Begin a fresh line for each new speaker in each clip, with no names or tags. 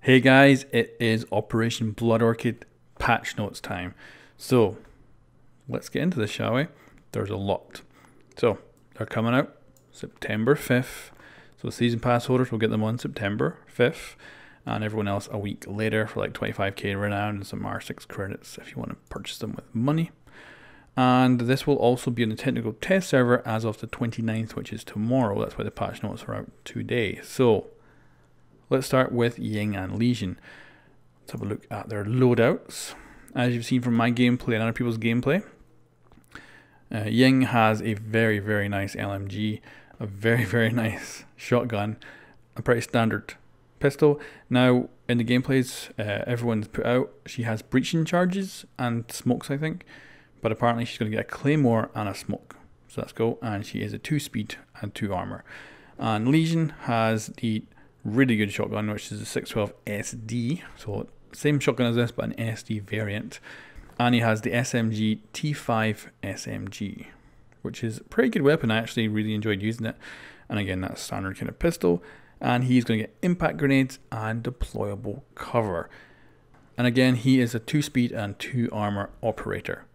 Hey guys, it is Operation Blood Orchid patch notes time. So let's get into this, shall we? There's a lot. So they're coming out September 5th. So season pass holders will get them on September 5th, and everyone else a week later for like 25k renown and some R6 credits if you want to purchase them with money. And this will also be on the technical test server as of the 29th, which is tomorrow. That's why the patch notes are out today. So let's start with Ying and Legion. Let's have a look at their loadouts. As you've seen from my gameplay and other people's gameplay, Ying has a very, very nice LMG, a very, very nice shotgun, a pretty standard pistol. Now, in the gameplays everyone's put out, she has breaching charges and smokes, I think. But apparently she's going to get a claymore and a smoke. So let's go. And she is a 2-speed and 2 armor. And Legion has the really good shotgun, which is a 612 SD. So same shotgun as this, but an SD variant. And he has the SMG T5 SMG, which is a pretty good weapon. I actually really enjoyed using it. And again, that's a standard kind of pistol. And he's going to get impact grenades and deployable cover. And again, he is a 2-speed and 2 armor operator.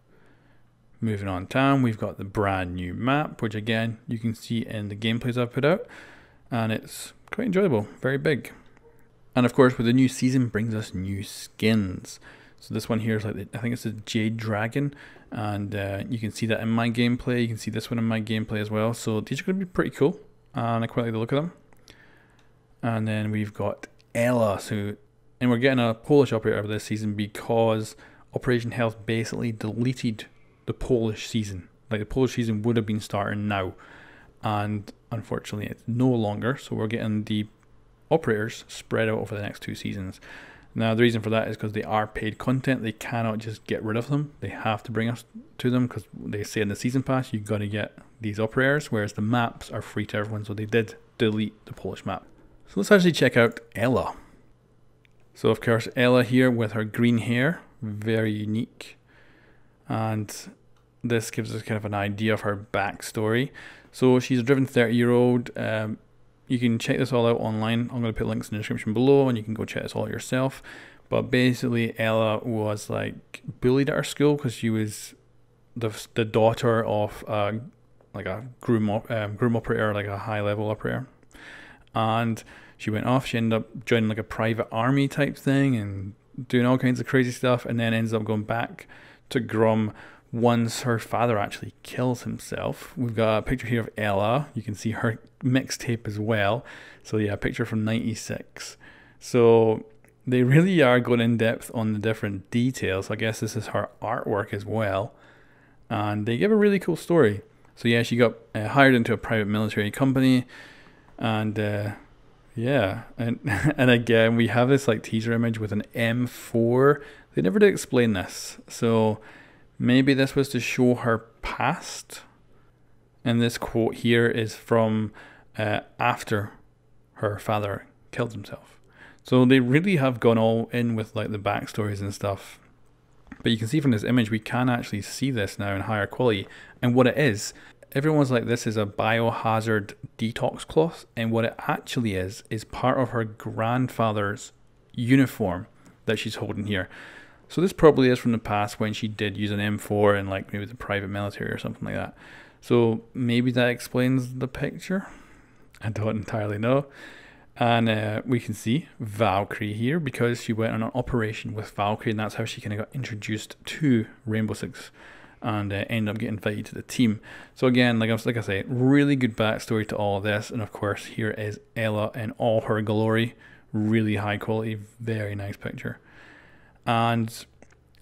Moving on down, we've got the brand new map, which again, you can see in the gameplays I've put out. And it's quite enjoyable, very big. And of course, with the new season brings us new skins. So this one here is like, I think it's a Jade Dragon. And you can see that in my gameplay. You can see this one in my gameplay as well. So these are going to be pretty cool. And I quite like the look of them. And then we've got Ella. And we're getting a Polish operator this season because Operation Health basically deleted the Polish season. Like the Polish season would have been starting now, and unfortunately it's no longer, so we're getting the operators spread out over the next 2 seasons. Now the reason for that is because they are paid content. They cannot just get rid of them. They have to bring us to them because they say in the season pass you've got to get these operators, whereas the maps are free to everyone, so they did delete the Polish map. So let's actually check out Ella. So of course Ella here with her green hair, very unique. And this gives us kind of an idea of her backstory. So she's a driven 30-year-old. You can check this all out online. I'm going to put links in the description below and you can go check this all out yourself. But basically Ella was like bullied at her school because she was the daughter of like a groom operator, like a high level operator. And she went off, she ended up joining like a private army type thing and doing all kinds of crazy stuff, and then ends up going back to Grum once her father actually kills himself. We've got a picture here of Ella. You can see her mixtape as well. So yeah, a picture from 96. So they really are going in depth on the different details. I guess this is her artwork as well. And they give a really cool story. So yeah, she got hired into a private military company. And yeah, and again, we have this like teaser image with an M4. They never did explain this. So maybe this was to show her past. And this quote here is from after her father killed himself. So they really have gone all in with like the backstories and stuff. But you can see from this image, we can actually see this now in higher quality. And what it is, everyone was like, this is a biohazard detox cloth. And what it actually is part of her grandfather's uniform that she's holding here. So this probably is from the past when she did use an M4 in like maybe the private military or something like that. So maybe that explains the picture. I don't entirely know. And we can see Valkyrie here because she went on an operation with Valkyrie, and that's how she kind of got introduced to Rainbow Six and ended up getting invited to the team. So again, like I say, really good backstory to all of this. And of course, here is Ella in all her glory. Really high quality, very nice picture. And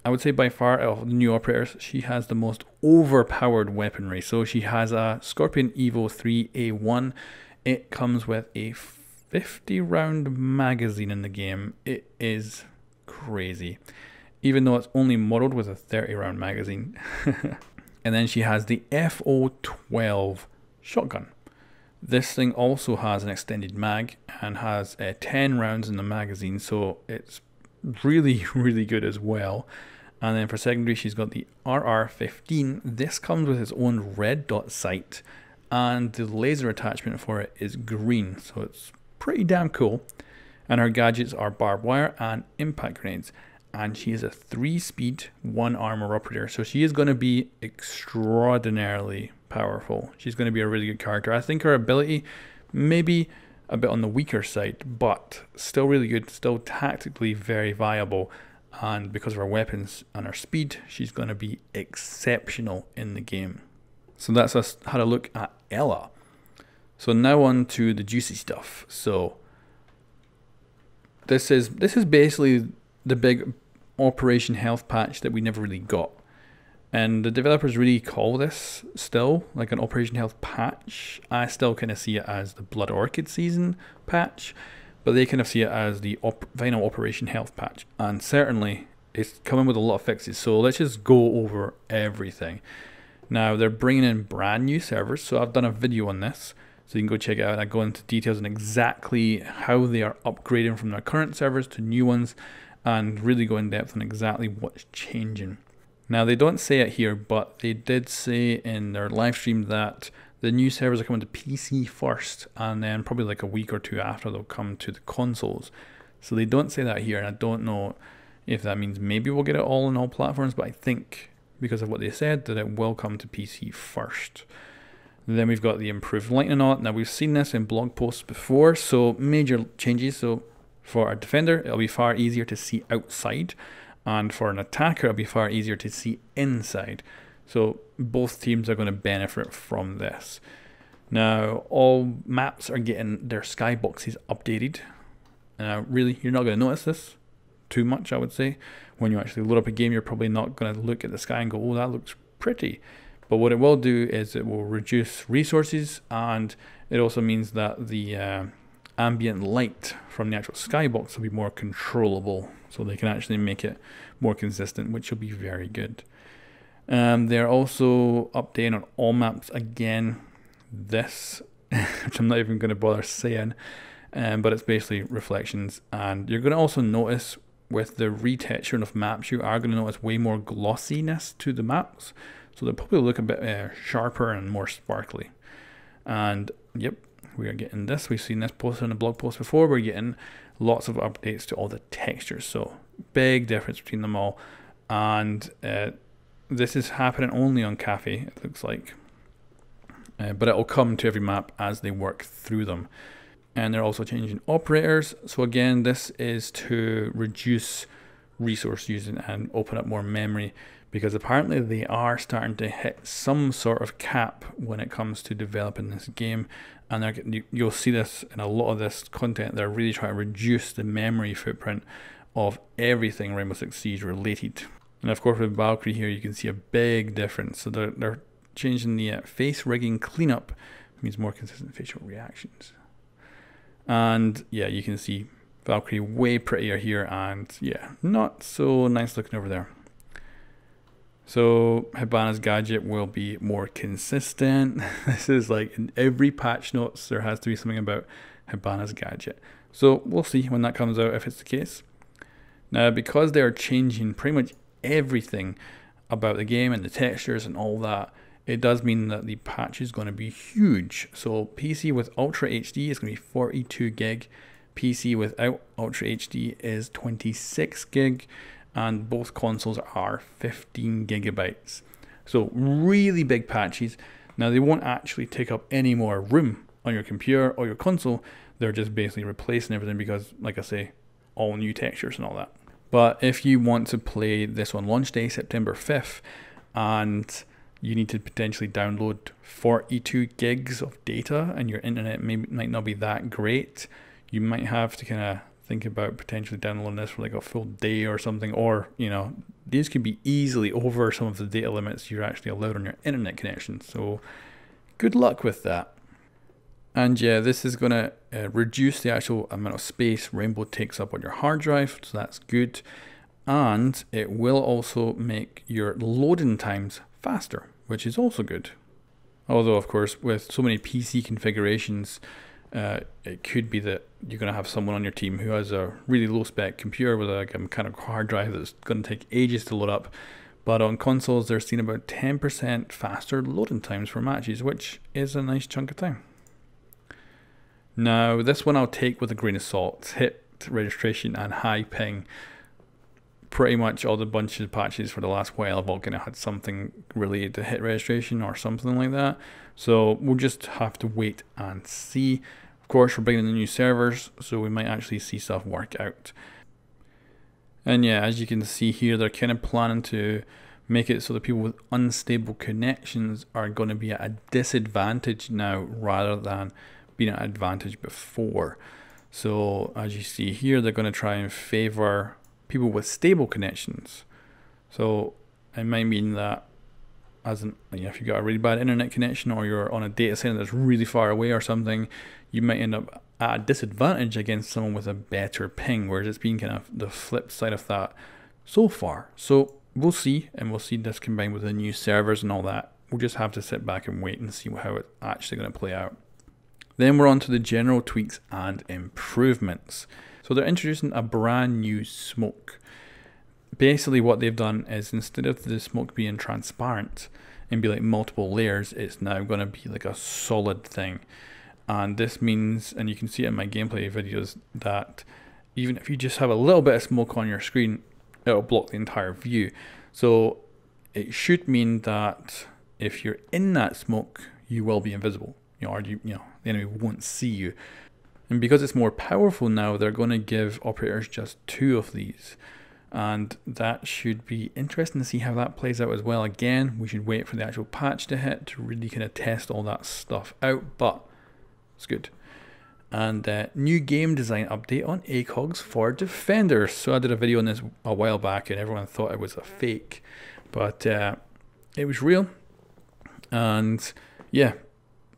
I would say by far of the new operators, she has the most overpowered weaponry. So she has a Scorpion Evo 3A1. It comes with a 50-round magazine in the game. It is crazy, even though it's only modeled with a 30-round magazine. And then she has the FO12 shotgun. This thing also has an extended mag and has 10 rounds in the magazine, so it's really, really good as well. And then for secondary, she's got the RR15. This comes with its own red dot sight, and the laser attachment for it is green, so it's pretty damn cool. And her gadgets are barbed wire and impact grenades. And she is a 3-speed, 1 armor operator. So she is going to be extraordinarily powerful. She's going to be a really good character. I think her ability maybe a bit on the weaker side, but still really good, still tactically very viable. And because of her weapons and her speed, she's going to be exceptional in the game. So that's us had a look at Ela. So now on to the juicy stuff. So this is basically the big Operation Health patch that we never really got. And the developers really call this still like an Operation Health patch. I still kind of see it as the Blood Orchid season patch, but they kind of see it as the final Operation Health patch. And certainly it's coming with a lot of fixes. So let's just go over everything. Now they're bringing in brand new servers. So I've done a video on this, so you can go check it out. I go into details on exactly how they are upgrading from their current servers to new ones, and really go in depth on exactly what's changing. Now they don't say it here, but they did say in their live stream that the new servers are coming to PC first, and then probably like a week or two after they'll come to the consoles. So they don't say that here, and I don't know if that means maybe we'll get it all on all platforms, but I think because of what they said that it will come to PC first. Then we've got the improved lighting and all. Now we've seen this in blog posts before, so major changes. So for a defender, it'll be far easier to see outside, and for an attacker, it'll be far easier to see inside. So both teams are going to benefit from this. Now all maps are getting their skyboxes updated. Really, you're not going to notice this too much, I would say. When you actually load up a game, you're probably not going to look at the sky and go, oh, that looks pretty. But what it will do is it will reduce resources, and it also means that the ambient light from the actual skybox will be more controllable, so they can actually make it more consistent, which will be very good. They're also updating on all maps again. This, which I'm not even going to bother saying, but it's basically reflections. And you're going to also notice with the retexturing of maps, you are going to notice way more glossiness to the maps. So they'll probably look a bit sharper and more sparkly. And yep, we are getting this. We've seen this posted in a blog post before. We're getting lots of updates to all the textures. So big difference between them all. And this is happening only on Cafe, it looks like. But it'll come to every map as they work through them. And they're also changing operators. So again, this is to reduce resource using and open up more memory, because apparently they are starting to hit some sort of cap when it comes to developing this game. And you'll see this in a lot of this content. They're really trying to reduce the memory footprint of everything Rainbow Six Siege related. And of course with Valkyrie here, you can see a big difference. So they're changing the face rigging cleanup, means more consistent facial reactions. And yeah, you can see Valkyrie way prettier here, and yeah, not so nice looking over there. So Hibana's gadget will be more consistent. This is like in every patch notes, there has to be something about Hibana's gadget. So we'll see when that comes out if it's the case. Now, because they're changing pretty much everything about the game and the textures and all that, it does mean that the patch is going to be huge. So PC with Ultra HD is going to be 42 gig. PC without Ultra HD is 26 gig. And both consoles are 15 gigabytes. So really big patches. Now they won't actually take up any more room on your computer or your console. They're just basically replacing everything because, like I say, all new textures and all that. But if you want to play this on launch day, September 5th, and you need to potentially download 42 gigs of data and your internet might not be that great, you might have to kind of think about potentially downloading this for like a full day or something, or you know, these could be easily over some of the data limits you're actually allowed on your internet connection. So good luck with that. And yeah, this is going to reduce the actual amount of space Rainbow takes up on your hard drive, so that's good. And it will also make your loading times faster, which is also good. Although of course with so many PC configurations, it could be that you're going to have someone on your team who has a really low spec computer with a kind of hard drive that's going to take ages to load up. But on consoles, they're seeing about 10% faster loading times for matches, which is a nice chunk of time. Now, this one I'll take with a grain of salt. It's hit registration and high ping. Pretty much all the bunches of patches for the last while have all kind of had something related to hit registration or something like that. So we'll just have to wait and see. Of course, we're bringing in the new servers, so we might actually see stuff work out. And yeah, as you can see here, they're kind of planning to make it so that people with unstable connections are going to be at a disadvantage now rather than being at an advantage before. So as you see here, they're going to try and favor people with stable connections. So it might mean that as in, if you've got a really bad internet connection or you're on a data center that's really far away or something, you might end up at a disadvantage against someone with a better ping, whereas it's been kind of the flip side of that so far. So we'll see, and we'll see this combined with the new servers and all that. We'll just have to sit back and wait and see how it's actually going to play out. Then we're on to the general tweaks and improvements. So they're introducing a brand new smoke. Basically what they've done is, instead of the smoke being transparent and be like multiple layers, it's now going to be like a solid thing. And this means, and you can see it in my gameplay videos, that even if you just have a little bit of smoke on your screen, it'll block the entire view. So it should mean that if you're in that smoke, you will be invisible, or the enemy won't see you. And because it's more powerful now, they're going to give operators just 2 of these. And that should be interesting to see how that plays out as well. Again, we should wait for the actual patch to hit to really kind of test all that stuff out, but it's good. And new game design update on ACOGs for defenders. So I did a video on this a while back and everyone thought it was a fake, but it was real. And yeah,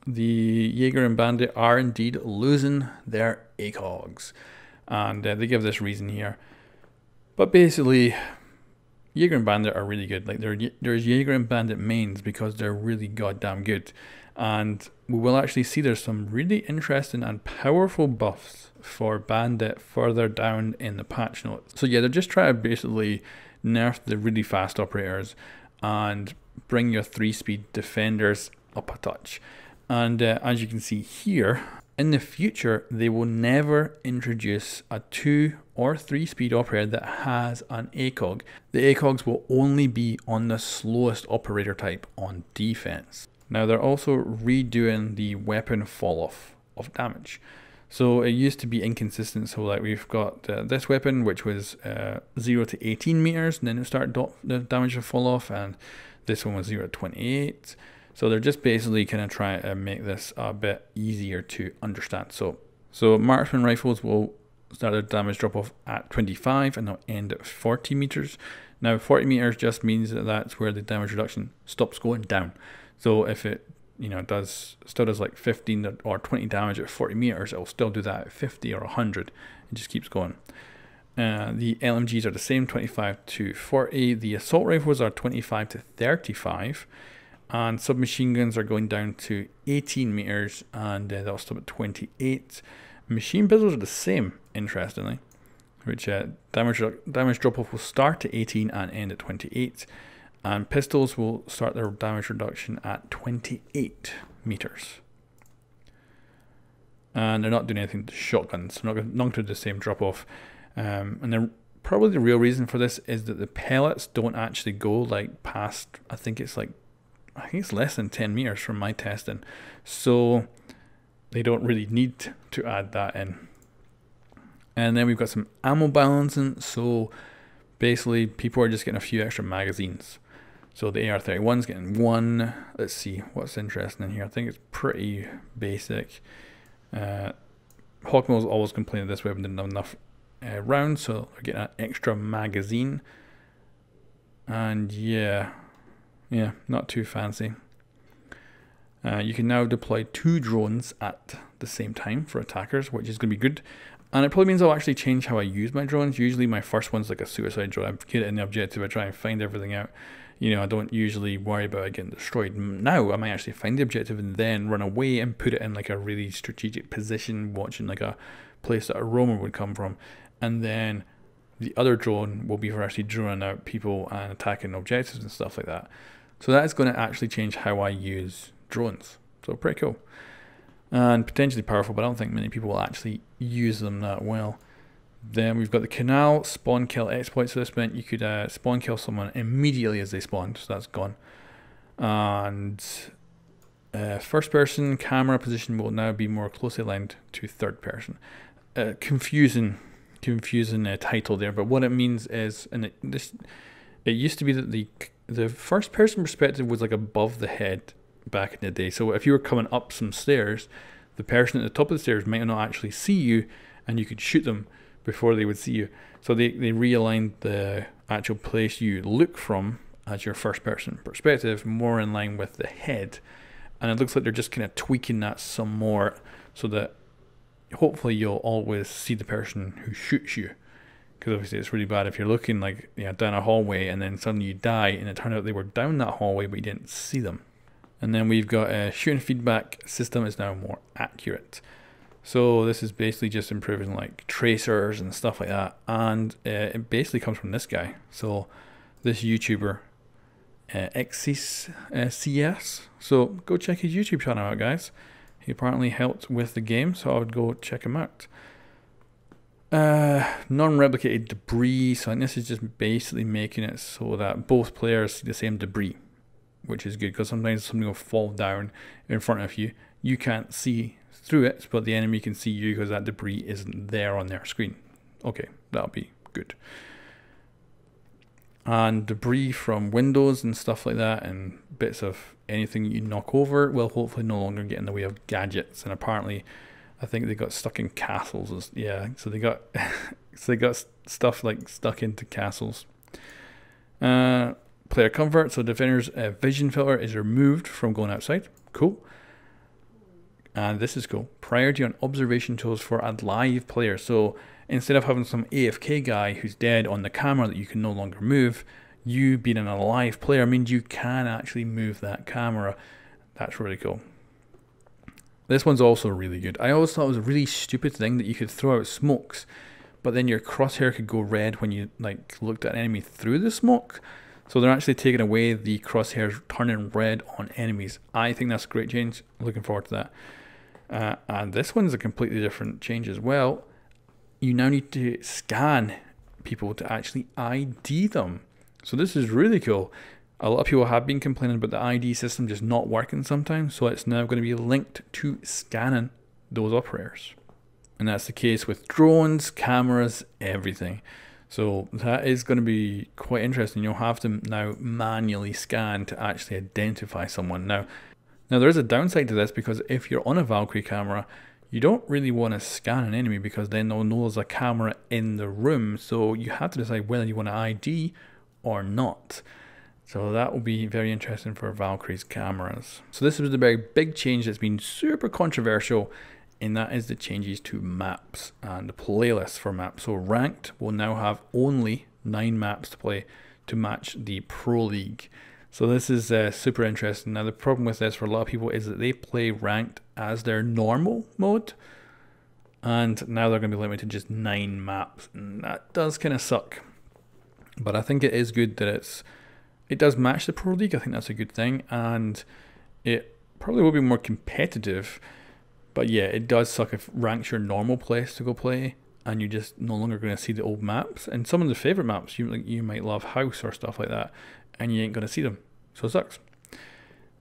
the Jaeger and Bandit are indeed losing their ACOGs. And they give this reason here. But basically, Jaeger and Bandit are really good. Like there's Jaeger and Bandit mains because they're really goddamn good. And we will actually see there's some really interesting and powerful buffs for Bandit further down in the patch notes. So yeah, they're just trying to basically nerf the really fast operators and bring your 3-speed defenders up a touch. And as you can see here, in the future, they will never introduce a 2 or 3-speed operator that has an ACOG. The ACOGs will only be on the slowest operator type on defense. Now they're also redoing the weapon fall off of damage. So it used to be inconsistent. So like we've got this weapon, which was 0 to 18 meters, and then it started the damage to fall off, and this one was 0 to 28. So they're just basically kind of trying to make this a bit easier to understand. So marksman rifles will start their damage drop off at 25 and they'll end at 40 meters. Now 40 meters just means that that's where the damage reduction stops going down. So if it still does like 15 or 20 damage at 40 meters, it'll still do that at 50 or 100. It just keeps going. The LMGs are the same, 25 to 40. The assault rifles are 25 to 35. And submachine guns are going down to 18 meters and they'll stop at 28. Machine pistols are the same, interestingly, which damage drop off will start at 18 and end at 28. And pistols will start their damage reduction at 28 meters. And they're not doing anything to shotguns, so not going to do the same drop off. And then probably the real reason for this is that the pellets don't actually go like past, I think it's less than 10 meters from my testing. So they don't really need to add that in. And then we've got some ammo balancing. So basically people are just getting a few extra magazines. So the AR-31's getting 1. Let's see what's interesting in here. I think it's pretty basic. Hawkmill's always complained that this weapon didn't have enough rounds, so they're getting an extra magazine. And yeah, not too fancy. You can now deploy 2 drones at the same time for attackers, which is going to be good. And it probably means I'll actually change how I use my drones. Usually my first one's like a suicide drone. I get it in the objective, I try and find everything out. I don't usually worry about it getting destroyed. Now I might actually find the objective and then run away and put it in like a really strategic position, watching like a place that a roamer would come from. And then the other drone will be for actually droning out people and attacking objectives and stuff like that. So that is going to actually change how I use drones. So pretty cool. And potentially powerful, but I don't think many people will actually use them that well. Then we've got the canal spawn kill exploit. So this meant you could spawn kill someone immediately as they spawned. So that's gone. And first person camera position will now be more closely aligned to third person. Confusing title there, but what it means is, and it used to be that the first person perspective was like above the head back in the day. So if you were coming up some stairs, the person at the top of the stairs might not actually see you, and you could shoot them before they would see you. So they realigned the actual place you look from as your first person perspective more in line with the head. And it looks like they're just kind of tweaking that some more so that hopefully you'll always see the person who shoots you. Because obviously it's really bad if you're looking like down a hallway and then suddenly you die and it turned out they were down that hallway but you didn't see them. And then we've got a shooting feedback system is now more accurate. So this is basically just improving like tracers and stuff like that. And it basically comes from this guy. So this YouTuber, CS. So go check his YouTube channel out, guys. He apparently helped with the game, so I would go check him out. Non-replicated debris. So this is just basically making it so that both players see the same debris, which is good because sometimes something will fall down in front of you. You can't see through it, but the enemy can see you because that debris isn't there on their screen. Okay, that'll be good. And debris from windows and stuff like that, and bits of anything you knock over will hopefully no longer get in the way of gadgets. And apparently, I think they got stuck in castles. Yeah, so they got stuff like stuck into castles. Player comfort. So defender's vision filter is removed from going outside. Cool. And this is cool. Priority on observation tools for a live player. So instead of having some AFK guy who's dead on the camera that you can no longer move, you being an alive player means you can actually move that camera. That's really cool. This one's also really good. I always thought it was a really stupid thing that you could throw out smokes, but then your crosshair could go red when you like looked at an enemy through the smoke. So they're actually taking away the crosshairs turning red on enemies. I think that's a great change. Looking forward to that. And this one's a completely different change as well. You now need to scan people to actually ID them. So this is really cool. A lot of people have been complaining about the ID system just not working sometimes. So it's now going to be linked to scanning those operators. And that's the case with drones, cameras, everything. So that is going to be quite interesting. You'll have to now manually scan to actually identify someone. Now there is a downside to this, because if you're on a Valkyrie camera, you don't really want to scan an enemy because then they'll know there's a camera in the room. So you have to decide whether you want to ID or not. So that will be very interesting for Valkyrie's cameras. So this was a very big change that's been super controversial, and that is the changes to maps and the playlists for maps. So ranked will now have only 9 maps to play to match the Pro League. So this is super interesting. Now the problem with this for a lot of people is that they play ranked as their normal mode, and now they're going to be limited to just 9 maps, and that does kind of suck. But I think it is good that it does match the Pro League. I think that's a good thing, and it probably will be more competitive. But yeah, it does suck if rank's your normal place to go play and you're just no longer going to see the old maps. And some of the favorite maps, you might love House or stuff like that, and you ain't going to see them. So it sucks.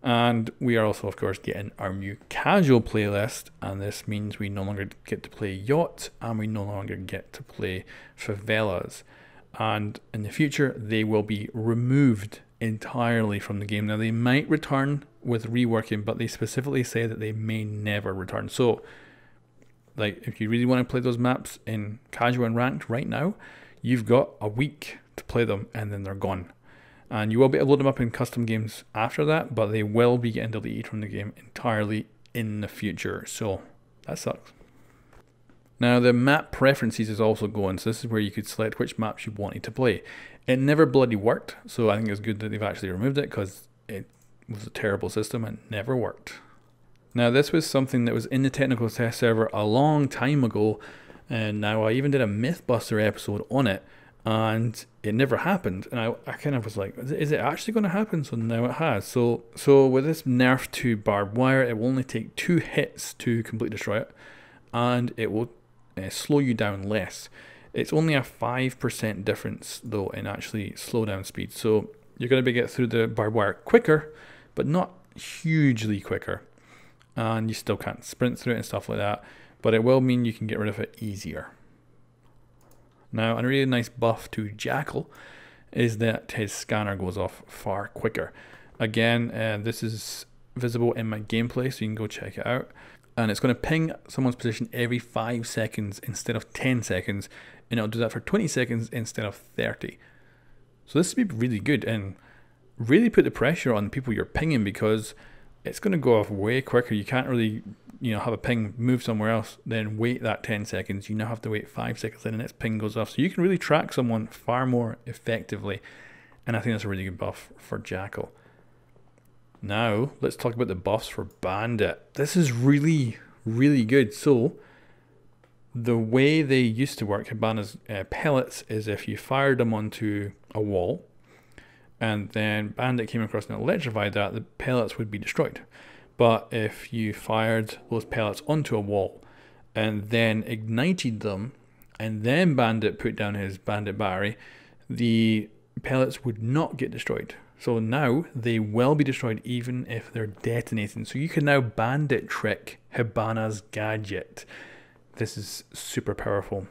And we are also, of course, getting our new casual playlist, and this means we no longer get to play Yacht, and we no longer get to play Favelas. And in the future, they will be removed entirely from the game. Now, they might return with reworking, but they specifically say that they may never return. So, like, if you really want to play those maps in casual and ranked right now, you've got a week to play them, and then they're gone. And you will be able to load them up in custom games after that, but they will be getting deleted from the game entirely in the future. So, that sucks. Now the map preferences is also going, so this is where you could select which maps you wanted to play. It never bloody worked, so I think it's good that they've actually removed it, because it was a terrible system and never worked. Now this was something that was in the technical test server a long time ago, and now I even did a Mythbuster episode on it, and it never happened, and I kind of was like, is it actually going to happen? So now it has. So with this nerf to barbed wire, it will only take 2 hits to completely destroy it, and it will slow you down less. It's only a 5% difference though in actually slowdown speed. So you're going to be get through the barbed wire quicker, but not hugely quicker. And you still can't sprint through it and stuff like that, but it will mean you can get rid of it easier. Now, a really nice buff to Jackal is that his scanner goes off far quicker. Again, this is visible in my gameplay, so you can go check it out. And it's going to ping someone's position every 5 seconds instead of 10 seconds, and it'll do that for 20 seconds instead of 30. So this would be really good and really put the pressure on the people you're pinging, because it's going to go off way quicker. You can't really, have a ping move somewhere else, then wait that 10 seconds. You now have to wait 5 seconds, and the next ping goes off. So you can really track someone far more effectively, and I think that's a really good buff for Jackal. Now, let's talk about the buffs for Bandit. This is really, really good. So, the way they used to work, Hibana's pellets, is if you fired them onto a wall, and then Bandit came across and electrified that, the pellets would be destroyed. But if you fired those pellets onto a wall, and then ignited them, and then Bandit put down his Bandit battery, the pellets would not get destroyed. So now they will be destroyed even if they're detonating. So you can now Bandit trick Hibana's gadget. This is super powerful.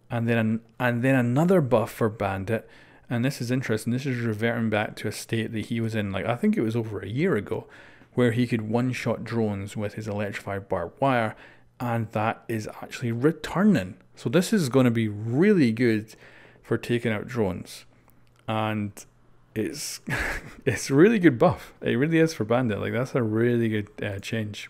And then another buff for Bandit, and this is interesting. This is reverting back to a state that he was in, like I think it was over a year ago, where he could one-shot drones with his electrified barbed wire, and that is actually returning. So this is going to be really good for taking out drones. And it's a really good buff. It really is for Bandit. Like, that's a really good change.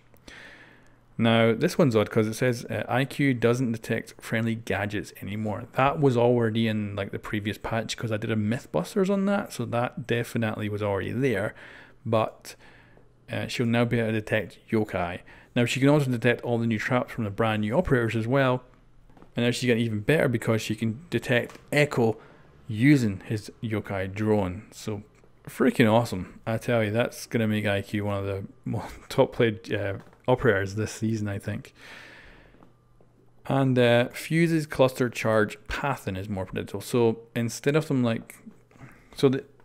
Now, this one's odd because it says IQ doesn't detect friendly gadgets anymore. That was already in like the previous patch because I did a Mythbusters on that, so that definitely was already there. But she'll now be able to detect yokai. Now, she can also detect all the new traps from the brand new operators as well. And now she's getting even better because she can detect Echo using his yokai drone. So freaking awesome. I tell you, that's going to make IQ one of the most top played operators this season, I think. And Fuse's cluster charge pathing is more predictable. So instead of them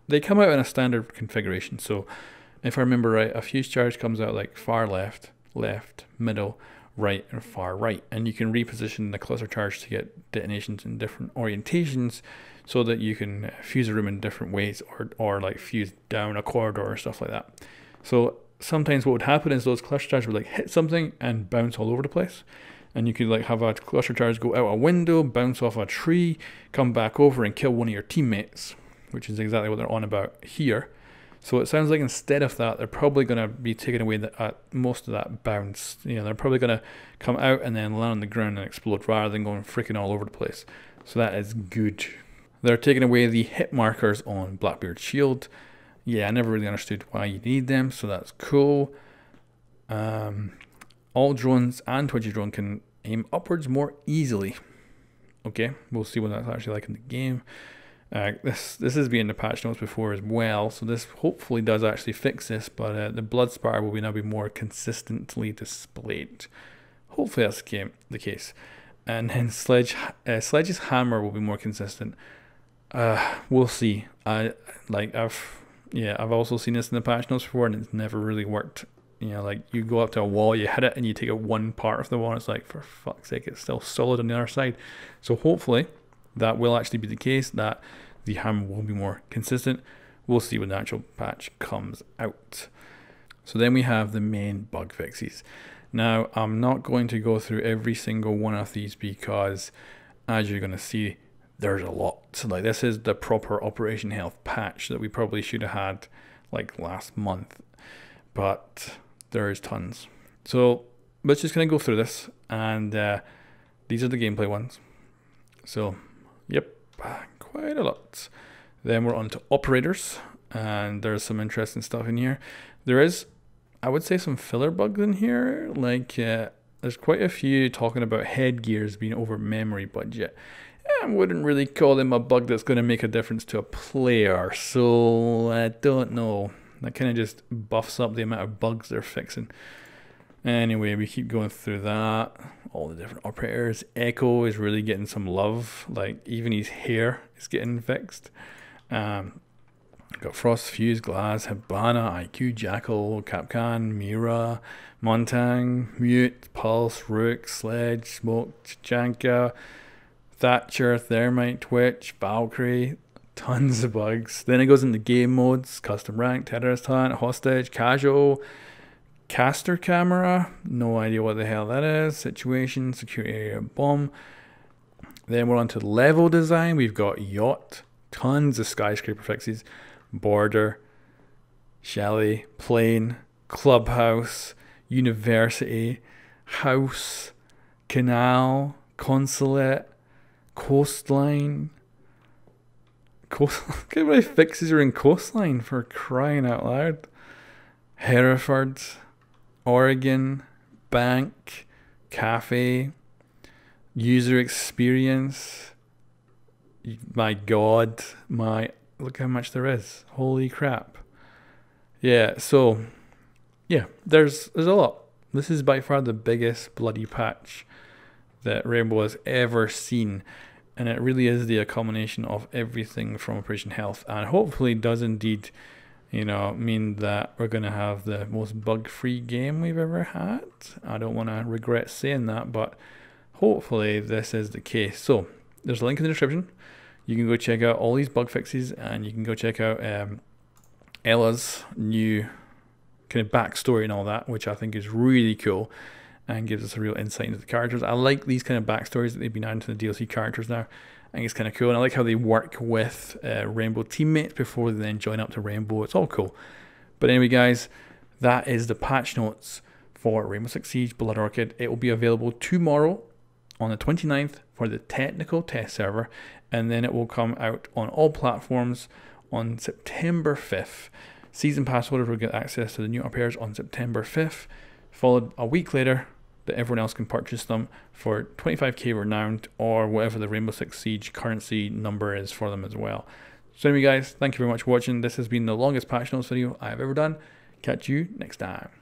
they come out in a standard configuration. So if I remember right, a fuse charge comes out like far left, left, middle, right, and far right. And you can reposition the cluster charge to get detonations in different orientations, so that you can fuse a room in different ways, or like fuse down a corridor or stuff like that. So sometimes what would happen is those cluster charges would like hit something and bounce all over the place. And you could like have a cluster charge go out a window, bounce off a tree, come back over and kill one of your teammates, which is exactly what they're on about here. So it sounds like instead of that, they're probably going to be taking away most of that bounce. They're probably going to come out and then land on the ground and explode rather than going freaking all over the place. So that is good. They're taking away the hit markers on Blackbeard's shield. Yeah, I never really understood why you need them, so that's cool. All drones and Twitchy drone can aim upwards more easily. Okay, we'll see what that's actually like in the game. This has been in the patch notes before as well, so this hopefully does actually fix this, but the blood spatter will now be more consistently displayed. Hopefully that's the case. And then Sledge's hammer will be more consistent. We'll see. I've also seen this in the patch notes before, and it's never really worked. Like you go up to a wall, you hit it, and you take out one part of the wall, and it's like, for fuck's sake, it's still solid on the other side. So hopefully that will actually be the case, that the hammer will be more consistent. We'll see when the actual patch comes out. So then we have the main bug fixes. Now, I'm not going to go through every single one of these because, as you're going to see, there's a lot. So like, this is the proper Operation Health patch that we probably should have had like last month, but there is tons. So let's just kind of go through this, and these are the gameplay ones. So yep, quite a lot. Then we're on to operators, and there's some interesting stuff in here. There is, I would say, some filler bugs in here. Like there's quite a few talking about headgears being over memory budget. I wouldn't really call them a bug that's going to make a difference to a player, so I don't know. That kind of just buffs up the amount of bugs they're fixing. Anyway, we keep going through that. All the different operators. Echo is really getting some love. Like, even his hair is getting fixed. Got Frost, Fuse, Glass, Hibana, IQ, Jackal, Capcan, Mira, Montang, Mute, Pulse, Rook, Sledge, Smoke, Janka, Thatcher, Thermite, Twitch, Valkyrie. Tons of bugs. Then it goes into game modes: custom rank, terrorist hunt, hostage, casual, caster camera, no idea what the hell that is, situation, security area, bomb. Then we're on to level design. We've got yacht, tons of skyscraper fixes, border, chalet, plane, clubhouse, university, house, canal, consulate, coastline. Look at how many fixes are in coastline, for crying out loud. Hereford, Oregon, bank, cafe, user experience. My god, look how much there is. Holy crap. Yeah, so yeah, there's a lot. This is by far the biggest bloody patch that Rainbow has ever seen. And it really is the culmination of everything from Operation Health, and hopefully does indeed, mean that we're going to have the most bug-free game we've ever had. I don't want to regret saying that, but hopefully this is the case. So there's a link in the description. You can go check out all these bug fixes, and you can go check out Ella's new kind of backstory and all that, which I think is really cool and gives us a real insight into the characters. I like these kind of backstories that they've been adding to the DLC characters now. I think it's kind of cool, and I like how they work with Rainbow teammates before they then join up to Rainbow. It's all cool. But anyway, guys, that is the patch notes for Rainbow Six Siege Blood Orchid. It will be available tomorrow on the 29th for the technical test server, and then it will come out on all platforms on September 5th. Season pass holders will get access to the new repairs on September 5th, followed a week later that everyone else can purchase them for 25k renowned, or whatever the Rainbow Six Siege currency number is for them as well. So anyway, guys, thank you very much for watching. This has been the longest patch notes video I have ever done. Catch you next time.